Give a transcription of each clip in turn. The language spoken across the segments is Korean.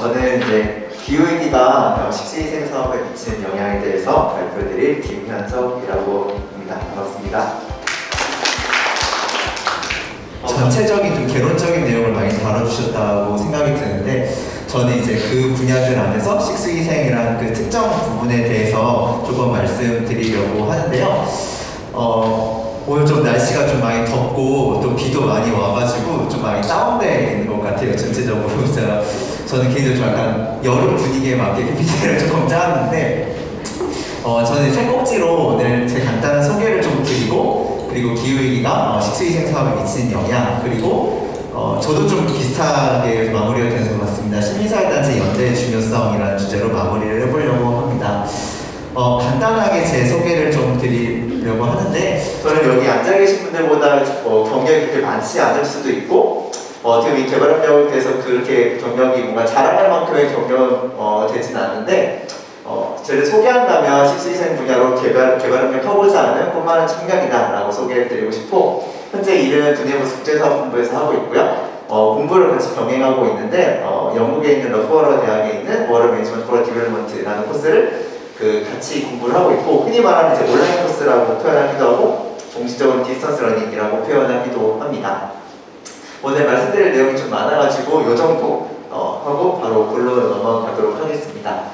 저는 이제 기후위기가 식수위생 사업에 미치는 영향에 대해서 발표드릴 김현석이라고 합니다. 반갑습니다. 전체적인 좀 개론적인 내용을 많이 다뤄주셨다고 생각이 드는데, 저는 이제 그 분야들 안에서 식수위생이라는 그 특정 부분에 대해서 조금 말씀드리려고 하는데요. 오늘 좀 날씨가 좀 많이 덥고 또 비도 많이 와가지고 좀 많이 다운되어 있는 것 같아요. 전체적으로 저는 개인적으로 좀 약간 여름 분위기에 맞게 PPT를 조금 짜왔는데, 저는 세 꼭지로 오늘 제 간단한 소개를 좀 드리고, 그리고 기후위기가 식수위생 사업에 미치는 영향, 그리고 저도 좀 비슷하게 마무리가 되는 것 같습니다. 시민사회단체 연대의 중요성이라는 주제로 마무리를 해보려고 합니다. 간단하게 제 소개를 좀 드리려고 하는데, 저는 여기 앉아 계신 분들보다 경력이 그렇게 많지 않을 수도 있고, 어떻게 보면 개발협력에 대해서 그렇게 경력이 뭔가 자랑할 만큼의 경력 되진 않는데, 저를 소개한다면 식수위생 분야로 개발협력 해보자 하는 꿈많은 청년이다라고 소개해드리고 싶고, 현재 일은 분해부 국제사업본부에서 하고 있고요. 공부를 같이 병행하고 있는데, 영국에 있는 러프버러 대학에 있는 워터 매니지먼트 포러 디벨롭먼트라는 코스를 같이 공부를 하고 있고, 흔히 말하는 이제 온라인 코스라고 표현하기도 하고, 공식적으로 디스턴스 러닝이라고 표현하기도 합니다. 오늘 말씀드릴 내용이 좀 많아가지고 이 정도 하고 바로 본론으로 넘어가도록 하겠습니다.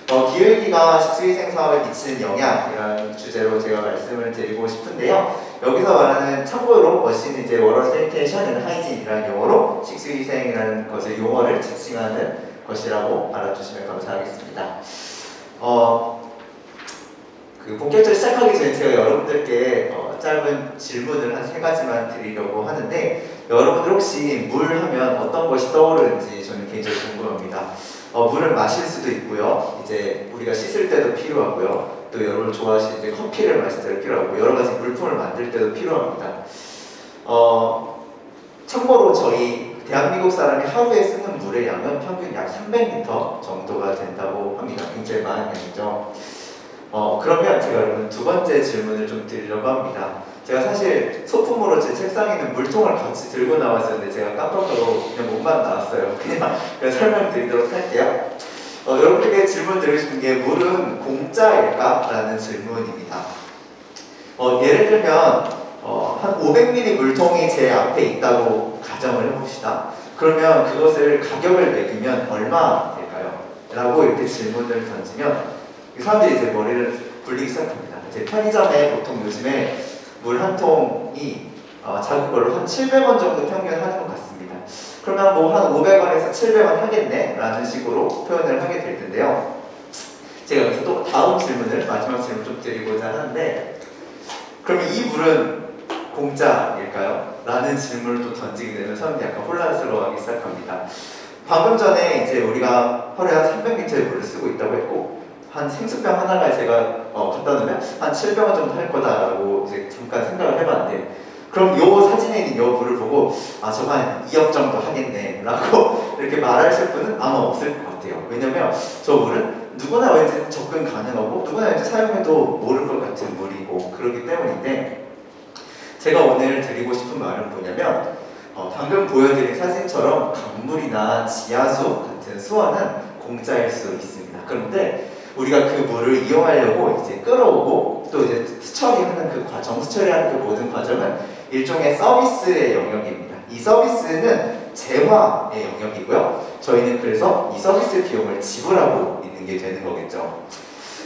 기후위기가 식수위생 사업에 미치는 영향이라는 주제로 제가 말씀을 드리고 싶은데요. 여기서 말하는, 참고로 머신 이제 워터 세니테이션 앤 하이진이라는 용어로 식수위생이라는 것을 용어를 지칭하는 것이라고 알아주시면 감사하겠습니다. 본격적으로 시작하기 전에 제가 여러분들께 짧은 질문을 한 3가지만 드리려고 하는데, 여러분들 혹시 물 하면 어떤 것이 떠오르는지 저는 개인적으로 궁금합니다. 물을 마실 수도 있고요. 이제 우리가 씻을 때도 필요하고요. 또 여러분 좋아하시는 이제 커피를 마실 때도 필요하고, 여러 가지 물품을 만들 때도 필요합니다. 참고로 저희 대한민국 사람이 하루에 쓰는 물의 양은 평균 약 300리터 정도가 된다고 합니다. 굉장히 많은 양이죠. 그러면 제가 여러분 두 번째 질문을 좀 드리려고 합니다. 제가 사실 소품으로 제 책상에 있는 물통을 같이 들고 나왔었는데 제가 깜빡하고 그냥 몸만 나왔어요. 그냥 설명드리도록 할게요. 여러분에게 질문 드리고 싶은 게, 물은 공짜일까? 라는 질문입니다. 예를 들면 한 500ml 물통이 제 앞에 있다고 가정을 해봅시다. 그러면 그것을 가격을 매기면 얼마 될까요? 라고 이렇게 질문을 던지면 사람들이 이제 머리를 굴리기 시작합니다. 이제 편의점에 보통 요즘에 물 한 통이 작은 걸로 한 700원 정도 평균 하는 것 같습니다. 그러면 뭐 한 500원에서 700원 하겠네? 라는 식으로 표현을 하게 될 텐데요. 제가 여기서 또 다음 질문을, 마지막 질문 좀 드리고자 하는데, 그러면 이 물은 공짜일까요? 라는 질문을 또 던지게 되면 사람들이 약간 혼란스러워하기 시작합니다. 방금 전에 이제 우리가 하루에 한 300리터의 물을 쓰고 있다고 했고, 한 생수병 하나가 제가 갖다 놓으면 한 700원 정도 할 거다라고 이제 잠깐 생각을 해봤는데, 그럼 요 사진에 있는 요 물을 보고 저거 한 2억 정도 하겠네 라고 이렇게 말하실 분은 아마 없을 것 같아요. 왜냐면 저 물은 누구나 왠지 접근 가능하고 누구나 왠지 사용해도 모를 것 같은 물이고 그렇기 때문인데, 제가 오늘 드리고 싶은 말은 뭐냐면, 방금 보여드린 사진처럼 강물이나 지하수 같은 수원은 공짜일 수 있습니다. 그런데 우리가 그 물을 이용하려고 이제 끌어오고 또 이제 수처리하는 그 과정, 수처리하는 그 모든 과정은 일종의 서비스의 영역입니다. 이 서비스는 재화의 영역이고요. 저희는 그래서 이 서비스 비용을 지불하고 있는 게 되는 거겠죠.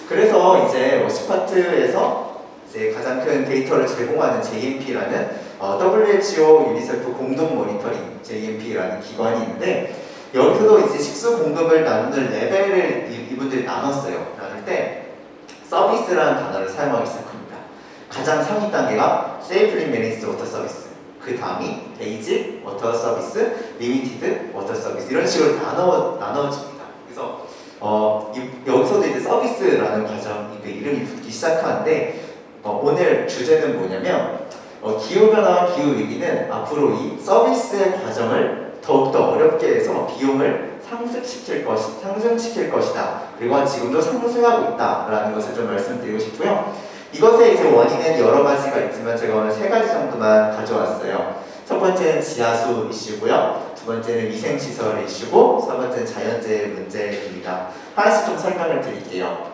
그래서 이제 워시파트에서 이제 가장 큰 데이터를 제공하는 JMP라는 WHO 유니세프 공동 모니터링 JMP라는 기관이 있는데, 여기서도 이제 식수 공급을 나누는 레벨을 이분들이 나눴어요. 나눌 때 서비스라는 단어를 사용하기 시작합니다. 가장 상위 단계가 Safely Managed Water Service, 그 다음이 Basic Water Service, Limited Water Service, 이런 식으로 나눠집니다. 그래서 여기서도 이제 서비스라는 과정이 그 이름이 붙기 시작하는데, 오늘 주제는 뭐냐면, 기후변화와 기후위기는 앞으로 이 서비스의 과정을 더욱더 어렵게 해서 비용을 상승시킬 것이다. 그리고 지금도 상승하고 있다라는 것을 좀 말씀드리고 싶고요. 이것의 이제 원인은 여러 가지가 있지만 제가 오늘 3가지 정도만 가져왔어요. 첫 번째는 지하수 이슈고요. 두 두 번째는 위생시설 이슈고, 세 번째는 자연재해 문제입니다. 하나씩 좀 설명을 드릴게요.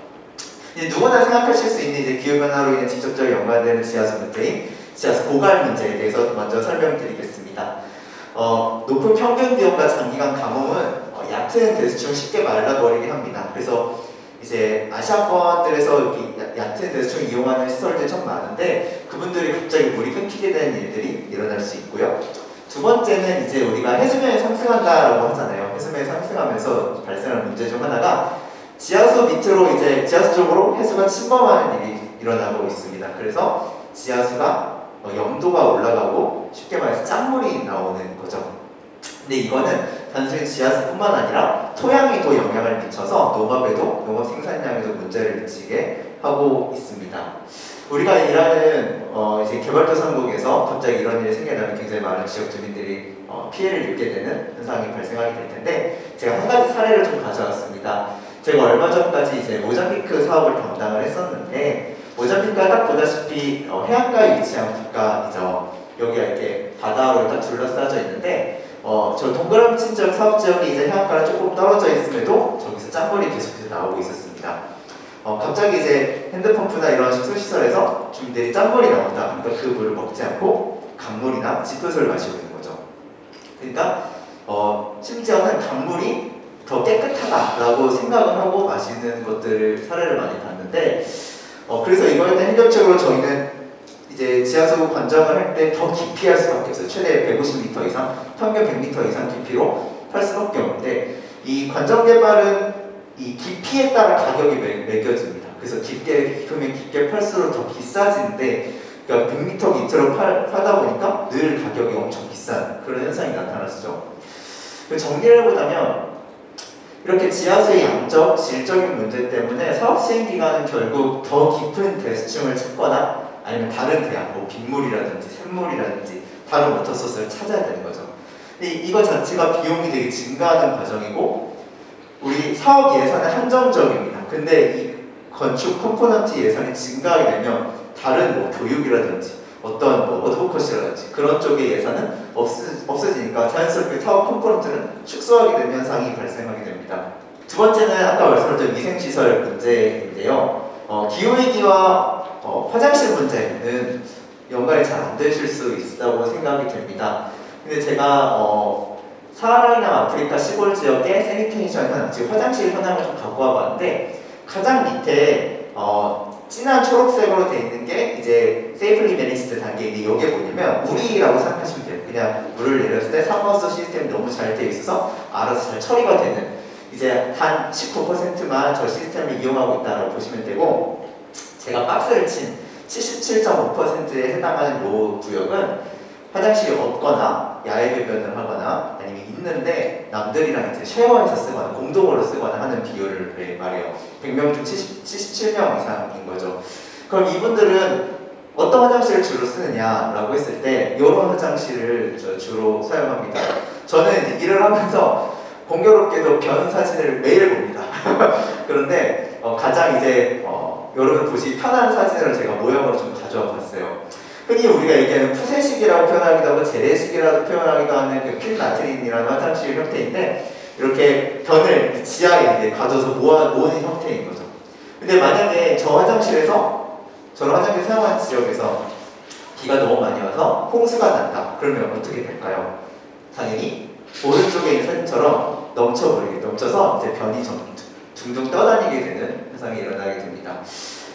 이제 누구나 생각하실 수 있는 이제 기후변화로 인해 직접적으로 연관되는 지하수 문제인 지하수 고갈 문제에 대해서 먼저 설명드리겠습니다. 높은 평균 기온과 장기간 가뭄은 얕은 대수층을 쉽게 말라버리게 합니다. 그래서 이제 아시아권들에서 이렇게 얕은 대수층을 이용하는 시설들이 참 많은데 그분들이 갑자기 물이 끊기게 되는 일들이 일어날 수 있고요. 두 번째는 이제 우리가 해수면이 상승한다라고 하잖아요. 해수면이 상승하면서 발생하는 문제 중 하나가 지하수 밑으로 이제 지하수 쪽으로 해수가 침범하는 일이 일어나고 있습니다. 그래서 지하수가 염도가 올라가고 쉽게 말해서 짠물이 나오는 거죠. 근데 이거는 단순히 지하수뿐만 아니라 토양에도 영향을 미쳐서 농업에도 농업 생산량에도 문제를 미치게 하고 있습니다. 우리가 일하는 이제 개발도상국에서 갑자기 이런 일이 생겨나면 굉장히 많은 지역 주민들이 피해를 입게 되는 현상이 발생하게 될 텐데 제가 한 가지 사례를 좀 가져왔습니다. 제가 얼마 전까지 이제 모잠비크 사업을 담당을 했었는데 모잠비크가 딱 보다시피 해안가에 위치한 국가이죠. 여기가 이렇게 바다로 딱 둘러싸여 있는데 저 동그라미 친 지역 사업 지역이 이제 해안가랑 조금 떨어져 있음에도 저기서 짠물이 계속해서 나오고 있었습니다. 갑자기 이제 핸드펌프나 이런 식수시설에서 주민들이 짠물이 나온다. 그러니까 그 물을 먹지 않고 강물이나 짚수를 마시고 있는 거죠. 그러니까 심지어는 강물이 더 깨끗하다라고 생각을 하고 마시는 것들 사례를 많이 봤는데 그래서 이거에 대한 해결책으로 저희는 이제 지하수 관정을 할 때 더 깊이 할 수밖에 없어요. 최대 150m 이상, 평균 100m 이상 깊이로 할 수밖에 없는데 이 관정 개발은 이 깊이에 따라 가격이 매겨집니다. 그래서 깊으면 깊게 팔수록 더 비싸지는데 그러니까 100m 밑으로 파다 보니까 늘 가격이 엄청 비싼 그런 현상이 나타났죠. 정리를 해보자면 이렇게 지하수의 양적, 질적인 문제 때문에 사업 시행 기간은 결국 더 깊은 대수층을 찾거나 아니면 다른 대안, 뭐 빗물이라든지 샘물이라든지 다른 워터소스를 찾아야 되는 거죠. 근데 이거 자체가 비용이 되게 증가하는 과정이고 우리 사업 예산은 한정적입니다. 근데 이 건축 컴포넌트 예산이 증가하게 되면 다른 뭐 교육이라든지 어떤 뭐 어드보커시라든지 그런 쪽의 예산은 없어지니까 자연스럽게 사업 컴포넌트는 축소하게 되는 현상이 발생하게 됩니다. 두 번째는 아까 말씀드린 위생시설 문제인데요. 기후위기와 화장실 문제는 연관이 잘 안 되실 수 있다고 생각이 됩니다. 근데 제가 사하라나 아프리카 시골 지역의 세니테이션 현황, 즉 화장실 현황을 좀 갖고 와봤는데 가장 밑에 진한 초록색으로 되어 있는 게 이제 세이플리 매니지드 단계인데 여기에 뭐냐면 물이라고 생각하시면 돼요. 그냥 물을 내렸을 때 사무소 시스템이 너무 잘 되어 있어서 알아서 잘 처리가 되는 이제 단 19%만 저 시스템을 이용하고 있다고 보시면 되고 제가 박스를 친 77.5%에 해당하는 요 구역은 화장실이 없거나 야외 배변을 하거나 아니면 있는데 남들이랑 이제 쉐어해서 쓰거나 공동으로 쓰거나 하는 비율을 말해요. 100명 중 77명 이상인 거죠. 그럼 이분들은 어떤 화장실을 주로 쓰느냐라고 했을 때 이런 화장실을 주로 사용합니다. 저는 이제 일을 하면서 공교롭게도 변 사진을 매일 봅니다. 그런데 가장 이제 여러분 보시 편한 사진을 제가 모형으로 좀 가져와 봤어요. 흔히 우리가 얘기하는 푸세식이라고 표현하기도 하고 재래식이라고 표현하기도 하는 그 필라트린이라는 화장실 형태인데 이렇게 변을 지하에 이제 가져서 모으는 형태인 거죠. 근데 만약에 저 화장실에서 저런 화장실 사용하는 지역에서 비가 너무 많이 와서 홍수가 난다. 그러면 어떻게 될까요? 당연히 오른쪽에 있는 사진처럼 넘쳐서 이제 변이 둥둥 떠다니게 되는 현상이 일어나게 됩니다.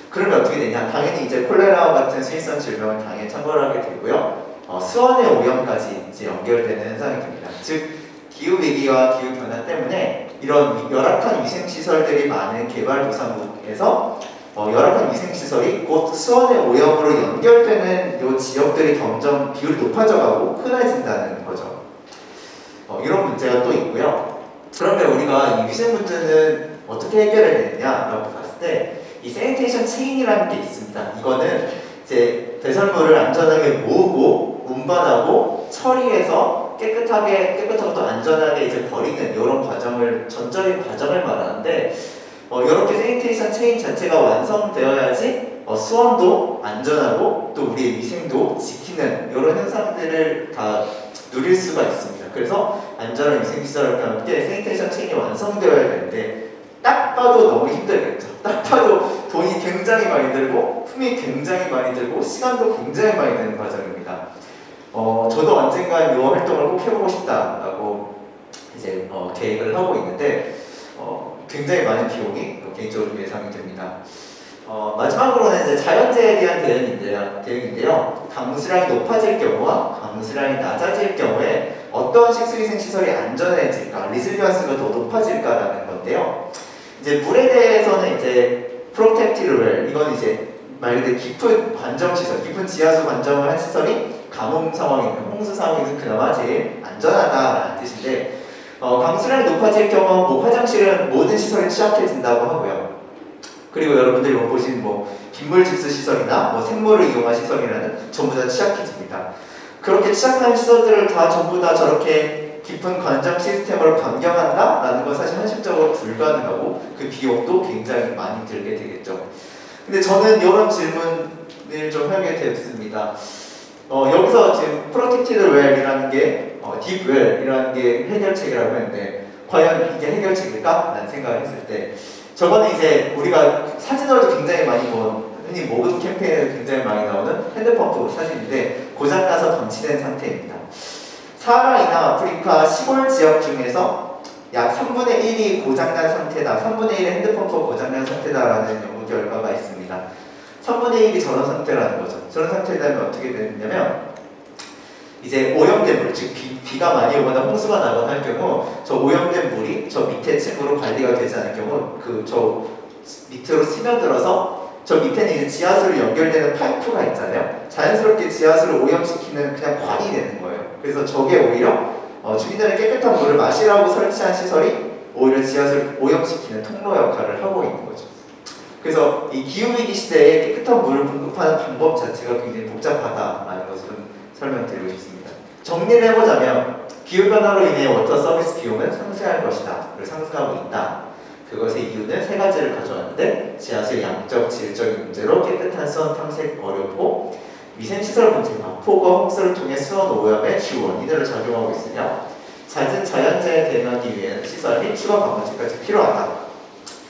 그러면 어떻게 되냐? 당연히 이제 콜레라 같은 수인성 질병을 당연히 창궐하게 되고요. 수원의 오염까지 이제 연결되는 현상이 됩니다. 즉 기후 위기와 기후 변화 때문에 이런 열악한 위생 시설들이 많은 개발도상국에서 열악한 위생 시설이 곧 수원의 오염으로 연결되는 이 지역들이 점점 비율이 높아져가고 흔해진다는 거죠. 이런 문제가 또 있고요. 그러면 우리가 이 위생 문제는 어떻게 해결해야 되느냐라고 봤을 때 이 세니테이션 체인이라는 게 있습니다. 이거는 이제 배설물을 안전하게 모으고 운반하고 처리해서 깨끗하고 또 안전하게 이제 버리는 이런 과정을 전적인 과정을 말하는데 이렇게 세니테이션 체인 자체가 완성되어야지 수원도 안전하고 또 우리의 위생도 지키는 이런 현상들을 다 누릴 수가 있습니다. 그래서 안전한 위생시설과 함께 세니테이션 체인이 완성되어야 되는데 딱 봐도 너무 힘들겠죠. 딱 봐도 돈이 굉장히 많이 들고 품이 굉장히 많이 들고 시간도 굉장히 많이 드는 과정입니다. 저도 언젠간 이 활동을 꼭 해보고 싶다라고 이제 계획을 하고 있는데 굉장히 많은 비용이 개인적으로 좀 예상이 됩니다. 마지막으로는 이제 자연재해에 대한 대응인데요. 강수량이 높아질 경우와 강수량이 낮아질 경우에 어떤 식수위생시설이 안전해질까, 리질리언스가 더 높아질까라는 건데요. 이제 물에 대해서는 이제 프로텍티드 웰, 이건 이제 말 그대로 깊은 관정시설, 깊은 지하수 관정을 한 시설이 가뭄 상황이나 홍수 상황에서 그나마 제일 안전하다라는 뜻인데 강수량이 높아질 경우 뭐 화장실은 모든 시설이 취약해진다고 하고요. 그리고 여러분들이 보신 빗물 집수 시설이나 생물을 이용한 시설이라는 전부 다 취약해집니다. 그렇게 취약한 시설들을 다 전부 다 저렇게 깊은 관정 시스템으로 변경한다라는 건 사실 현실적으로 불가능하고 그 비용도 굉장히 많이 들게 되겠죠. 근데 저는 이런 질문을 좀 하게 됐습니다. 여기서 지금 프로텍티드 웰이라는 게 딥 웰이라는 게 해결책이라고 했는데 과연 이게 해결책일까? 라는 생각을 했을 때 저번에 이제 우리가 사진으로도 굉장히 많이 본 흔히 모금 캠페인에 굉장히 많이 나오는 핸드펌프 사진인데 고장나서 방치된 상태입니다. 사하라이나 아프리카 시골 지역 중에서 약 3분의 1이 고장난 상태다, 3분의 1의 핸드펌프가 고장난 상태다라는 연구 결과가 있습니다. 3분의 1이 저런 상태라는 거죠. 저런 상태라면 어떻게 되느냐면 이제 오염된 물, 즉 비가 많이 오거나 홍수가 나거나 할 경우 저 오염된 물이 저 밑에 층으로 관리가 되지 않을 경우 저 밑으로 스며들어서 저 밑에는 이제 지하수로 연결되는 파이프가 있잖아요. 자연스럽게 지하수를 오염시키는 그냥 관이 되는 거예요. 그래서 저게 오히려 주민들의 깨끗한 물을 마시라고 설치한 시설이 오히려 지하수를 오염시키는 통로 역할을 하고 있는 거죠. 그래서 이 기후위기 시대에 깨끗한 물을 공급하는 방법 자체가 굉장히 복잡하다라는 것을 설명드리고 싶습니다. 정리를 해보자면 기후변화로 인해 워터 서비스 비용은 상승할 것이다. 상승하고 있다. 그것의 이유는 세 가지를 가져왔는데 지하수의 양적, 질적인 문제로 깨끗한 수원 탐색 어렵고 위생시설 문제가 폭우, 홍수를 통해 수원 오염의 주 원인으로 작용하고 있으며 잦은 자연재해에 대응하기 위해는 시설 및 추가 방문책까지 필요하다.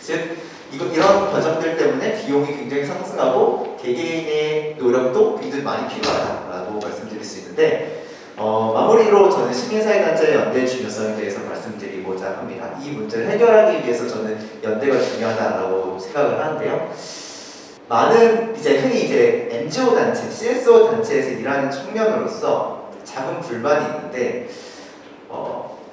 즉 이런 과정들 때문에 비용이 굉장히 상승하고 개개인의 노력도 굉장히 많이 필요하다라고 말씀드릴 수 있는데 마무리로 저는 시민사회단체의 연대의 중요성에 대해서 말씀드리고자 합니다. 이 문제를 해결하기 위해서 저는 연대가 중요하다고 생각을 하는데요. 많은 흔히 NGO 단체, CSO 단체에서 일하는 청년으로서 작은 불만이 있는데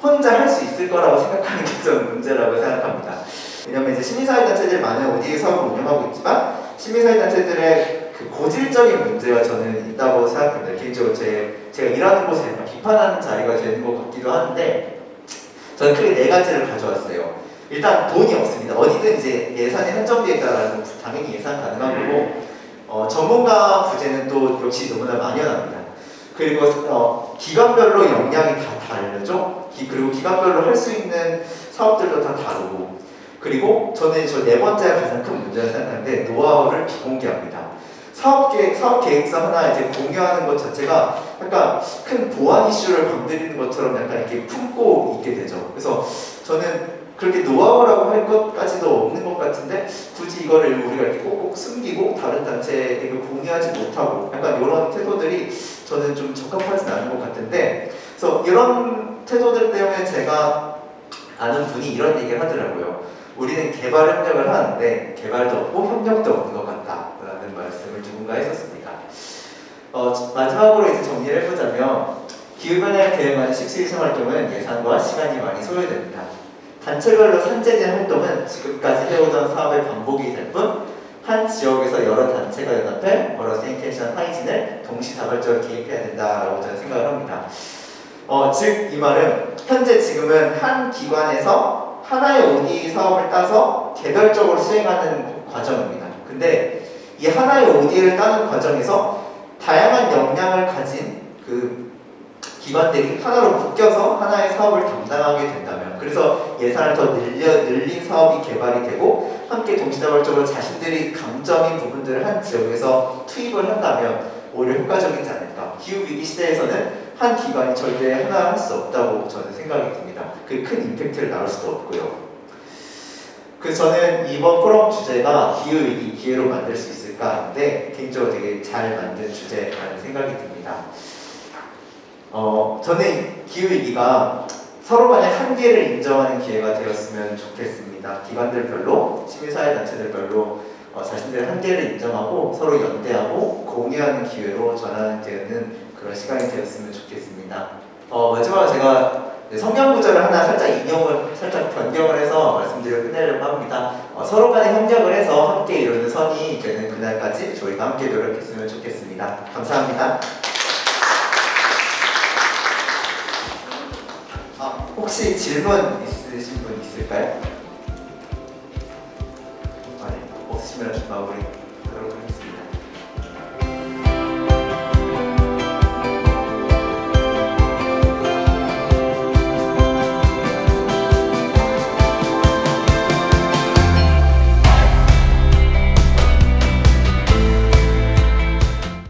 혼자 할 수 있을 거라고 생각하는 게 좀 문제라고 생각합니다. 왜냐하면 시민사회단체들이 많은 ODA 사업을 운영하고 있지만 시민사회단체들의 그 고질적인 문제가 저는 있다고 생각합니다. 개인적으로 제가 일하는 곳에 약간 비판하는 자리가 되는 것 같기도 하는데 저는 크게 네 가지를 가져왔어요. 일단 돈이 없습니다. 어디든 예산이 한정되어 있다라는 건 당연히 예상 가능한 거고 전문가 부재는 또 역시 너무나 만연합니다. 그리고 기관별로 역량이 다 다르죠. 그리고 기관별로 할 수 있는 사업들도 다 다르고 그리고 저는 저 네 번째가 가장 큰 문제라 생각하는데 노하우를 비공개합니다. 사업 계획서 하나 공유하는 것 자체가 약간 큰 보안 이슈를 건드리는 것처럼 약간 이렇게 품고 있게 되죠. 그래서 저는 그렇게 노하우라고 할 것까지도 없는 것 같은데 굳이 이거를 우리가 이렇게 꼭꼭 숨기고 다른 단체에게 공유하지 못하고 약간 이런 태도들이 저는 좀 적합하진 않은 것 같은데 그래서 이런 태도들 때문에 제가 아는 분이 이런 얘기를 하더라고요. 우리는 개발 협력을 하는데 개발도 없고 협력도 없는 것 같다라는 말씀을 누군가 했었습니다. 마지막으로 정리를 해보자면 기후변화에 대응하는 식수위생 활동은 예산과 시간이 많이 소요됩니다. 단체별로 산재된 활동은 지금까지 해오던 사업의 반복이 될 뿐 한 지역에서 여러 단체가 연합해 여러 세니테이션 하이진을 동시다발적으로 개입해야 된다라고 저는 생각을 합니다. 즉 이 말은 현재 지금은 한 기관에서 하나의 OD 사업을 따서 개별적으로 수행하는 과정입니다. 근데 이 하나의 OD를 따는 과정에서 다양한 역량을 가진 그 기관들이 하나로 묶여서 하나의 사업을 담당하게 된다면 그래서 예산을 더 늘린 사업이 개발이 되고 함께 동시다발적으로 자신들이 강점인 부분들을 한 지역에서 투입을 한다면 오히려 효과적이지 않을까. 기후위기 시대에서는 한 기관이 절대 하나 할 수 없다고 저는 생각이 듭니다. 그 큰 임팩트를 나눌 수도 없고요. 그래서 저는 이번 포럼 주제가 기후위기 기회로 만들 수 있을까인데 개인적으로 되게 잘 만든 주제라는 생각이 듭니다. 저는 기후위기가 서로 간의 한계를 인정하는 기회가 되었으면 좋겠습니다. 기관들별로, 시민사회단체들별로 자신들의 한계를 인정하고 서로 연대하고 공유하는 기회로 전환되는 그런 시간이 되었으면 좋겠습니다. 마지막으로 제가 성경 구절을 하나 살짝 변경을 해서 말씀드리고 끝내려고 합니다. 서로 간에 협력을 해서 함께 이루는 선이 되는 그날까지 저희가 함께 노력했으면 좋겠습니다. 감사합니다. 혹시 질문 있으신 분 있을까요? 네. 없으시면 마무리 하도록 하겠습니다.